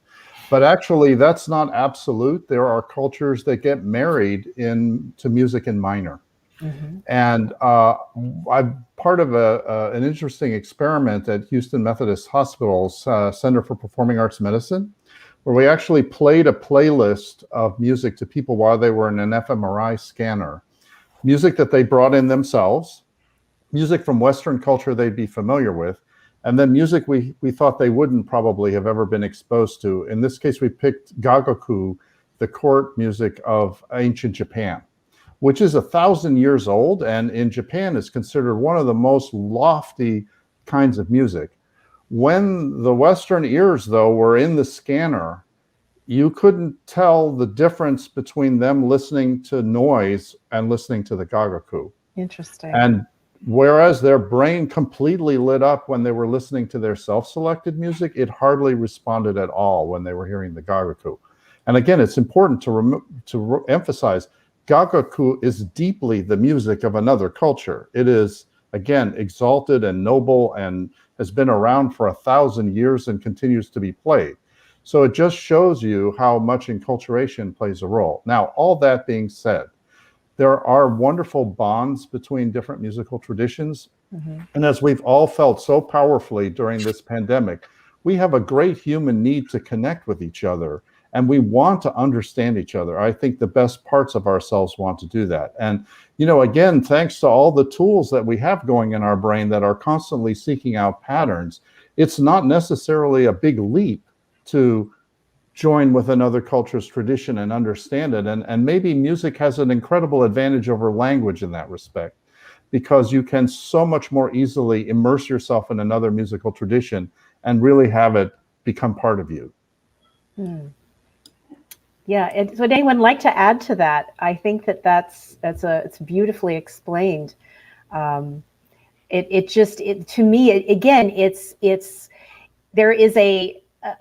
But actually, that's not absolute. There are cultures that get married to music in minor. Mm-hmm. And I'm part of an interesting experiment at Houston Methodist Hospital's Center for Performing Arts Medicine, where we actually played a playlist of music to people while they were in an fMRI scanner, music that they brought in themselves, music from Western culture they'd be familiar with, and then music we thought they wouldn't probably have ever been exposed to. In this case, we picked HGOku, the court music of ancient Japan, which is 1,000 years old, and in Japan is considered one of the most lofty kinds of music. When the Western ears, though, were in the scanner, you couldn't tell the difference between them listening to noise and listening to the HGOku. Interesting. And whereas their brain completely lit up when they were listening to their self-selected music, it hardly responded at all when they were hearing the HGOku. And again, it's important to emphasize, HGOku is deeply the music of another culture. It is, again, exalted and noble and has been around for 1,000 years and continues to be played. So it just shows you how much enculturation plays a role. Now, all that being said, there are wonderful bonds between different musical traditions. Mm-hmm. And as we've all felt so powerfully during this pandemic, we have a great human need to connect with each other. And we want to understand each other. I think the best parts of ourselves want to do that. And, again, thanks to all the tools that we have going in our brain that are constantly seeking out patterns, it's not necessarily a big leap to join with another culture's tradition and understand it. And maybe music has an incredible advantage over language in that respect, because you can so much more easily immerse yourself in another musical tradition and really have it become part of you. Hmm. Yeah. And would anyone like to add to that? I think it's beautifully explained. To me, there is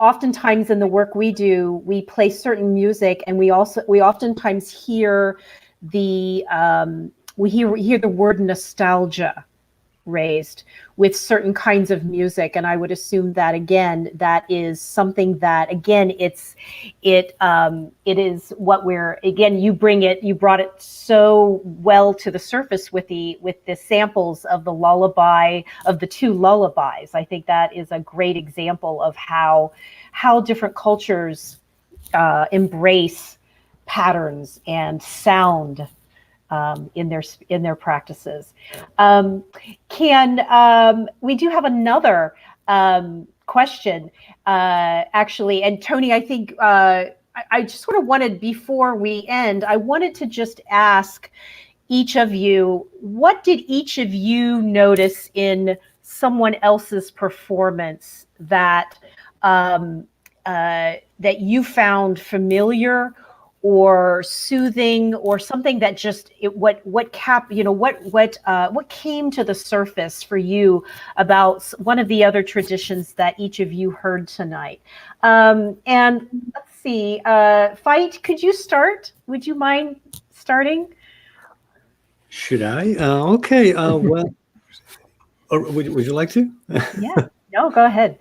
oftentimes in the work we do, we play certain music, and we oftentimes hear the word nostalgia raised with certain kinds of music. And I would assume that, again, that is something that, again, it is what you brought it so well to the surface with the samples of the lullaby, of the two lullabies. I think that is a great example of how different cultures embrace patterns and sound in their practices. We do have another question, actually, and Tony, I think I just sort of wanted, before we end, I wanted to just ask each of you, what did each of you notice in someone else's performance that that you found familiar or soothing, or something that just what came to the surface for you about one of the other traditions that each of you heard tonight? And let's see, Fait, could you start? Would you mind starting? Should I? Okay. Well, or would you like to? Yeah. No, go ahead.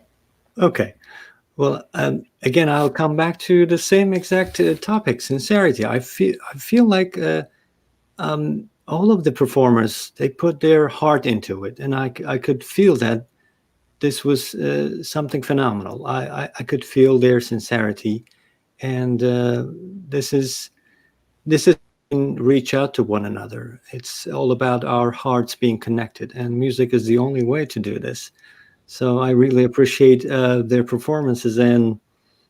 Okay. Well, again, I'll come back to the same exact topic, sincerity. I feel like all of the performers, they put their heart into it, and I could feel that this was something phenomenal. I could feel their sincerity, and this is reach out to one another. It's all about our hearts being connected, and music is the only way to do this. So I really appreciate their performances, and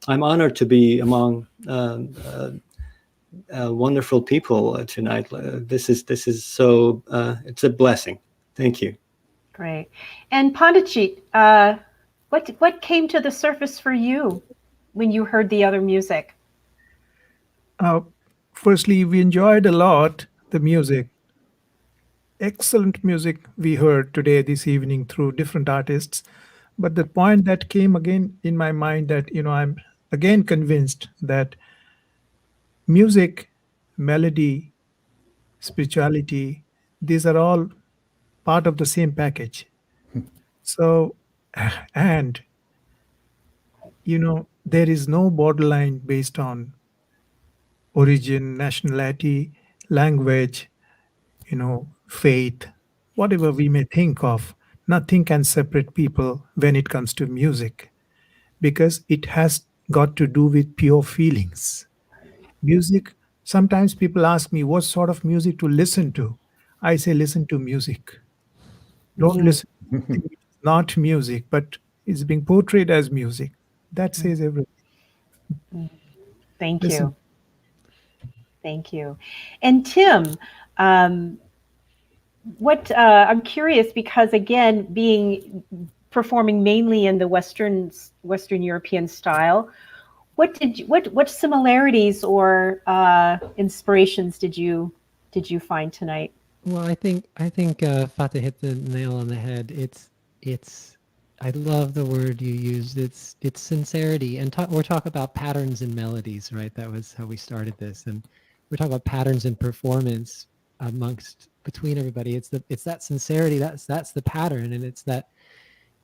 I'm honored to be among wonderful people tonight. This is so it's a blessing. Thank you. Great. And Panditji, what came to the surface for you when you heard the other music? Firstly, we enjoyed a lot the music. Excellent music we heard today, this evening, through different artists. But the point that came again in my mind, that I'm again convinced that music, melody, spirituality, these are all part of the same package. So, and there is no borderline based on origin, nationality, language, faith, whatever we may think of. Nothing can separate people when it comes to music, because it has got to do with pure feelings. Music, sometimes people ask me what sort of music to listen to. I say, listen to music. Don't listen to something which is not music, but is being portrayed as music. That says everything. Thank Listen. you. Thank you. And Tim, I'm curious, because again, performing mainly in the Western European style, what similarities or inspirations did you find tonight? Well, I think Fatih hit the nail on the head. It's I love the word you used. It's sincerity, and we're talking about patterns and melodies, right? That was how we started this, and we're talking about patterns and performance between everybody. It's that sincerity. That's the pattern, and it's that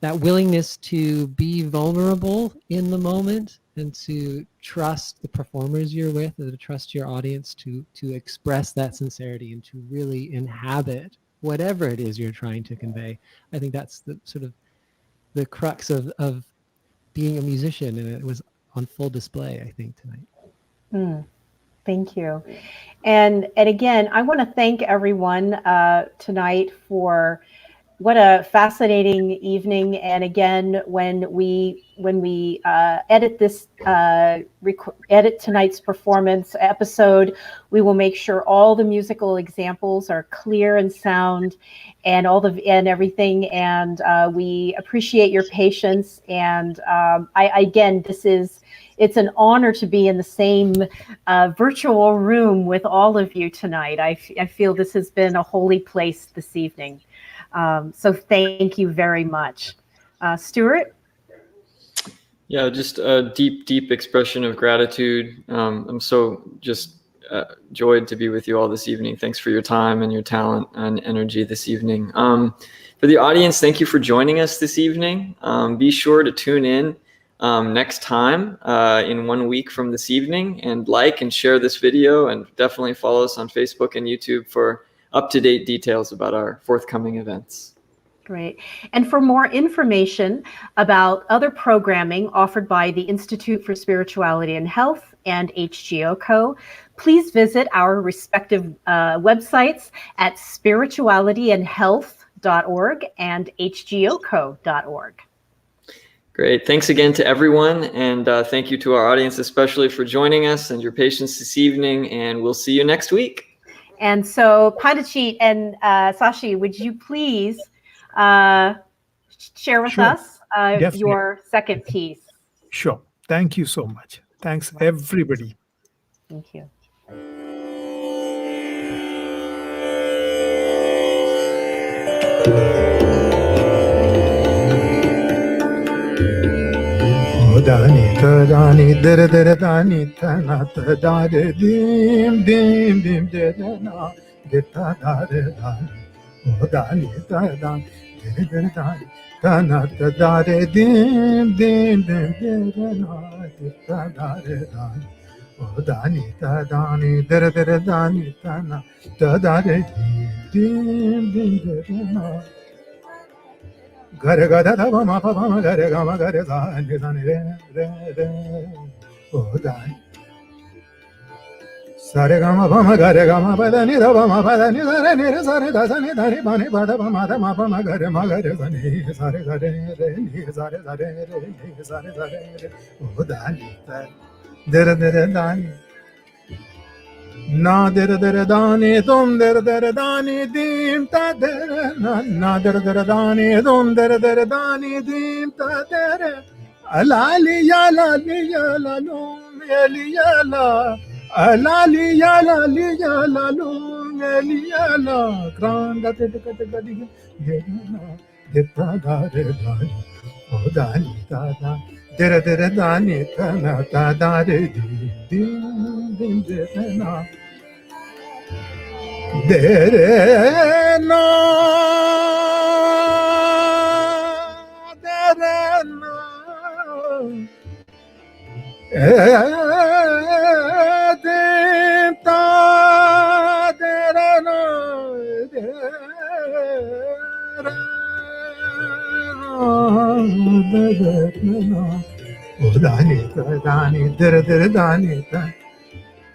willingness to be vulnerable in the moment, and to trust the performers you're with, and to trust your audience to express that sincerity and to really inhabit whatever it is you're trying to convey. I think that's the sort of the crux of being a musician, and it was on full display, I think, tonight. Thank you. And again, I want to thank everyone tonight for what a fascinating evening. And again, when we edit tonight's performance episode, we will make sure all the musical examples are clear and sound, and everything. And we appreciate your patience. And it's an honor to be in the same virtual room with all of you tonight. I feel this has been a holy place this evening. So thank you very much. Stuart? Yeah, just a deep expression of gratitude. I'm so just joyed to be with you all this evening. Thanks for your time and your talent and energy this evening. For the audience, thank you for joining us this evening. Be sure to tune in next time in 1 week from this evening, and like and share this video, and definitely follow us on Facebook and YouTube for up-to-date details about our forthcoming events. Great. And for more information about other programming offered by the Institute for Spirituality and Health, and HGOco. Please visit our respective websites at spiritualityandhealth.org and HGOco.org. Great. Thanks again to everyone. And thank you to our audience, especially for joining us and your patience this evening. And we'll see you next week. And so, Pandit and Sashi, would you please share with us your second piece? Sure. Thank you so much. Thanks, everybody. Thank you. Dani tadani dere dere dani tana tadare dim dim dim dere na deta dare dani. Dani tadani dere dere dani tana tadare dim dim dim dere na deta dare dani. Dani tadani dere dere dani tana tadare dim dim dere na. Gare gada da ba ma pa pa ma gare ga ma gare sa ni sa ni re re re o da sa re ga ma pa ma gare ga ma pa da ni da ba ma pa da ni sa re ni re sa re da sa ni da ni pa ni pa da pa ma da ma pa ma gare sa ni sa re ga re re ni sa re re ni sa re re o da ni ta de re da ni na dere dere dani dum dere dere dani dim ta dere na dere dere dani dum dere dere dani dim ta dere alali ya la li ya la lum eli ya la alali ya la li ya la lum eli ya la granda te te te te di na de ta dare dani o dani ta da dere dere dani ta na ta dare di dim dim dere na dere na dere na ta dere na dere na o dani dere dere dani ta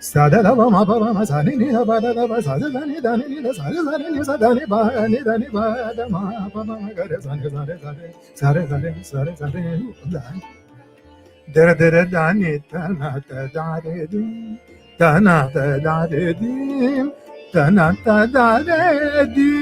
Sada da ba ma ba ba ma sa ni ni da ba da da ba sa da ni da ni da sa da ni sa da ni ba da ma ba ma ga re sa ni sa re sa re da dere da ni ta na ta da re di ta na ta da re di ta na ta da re di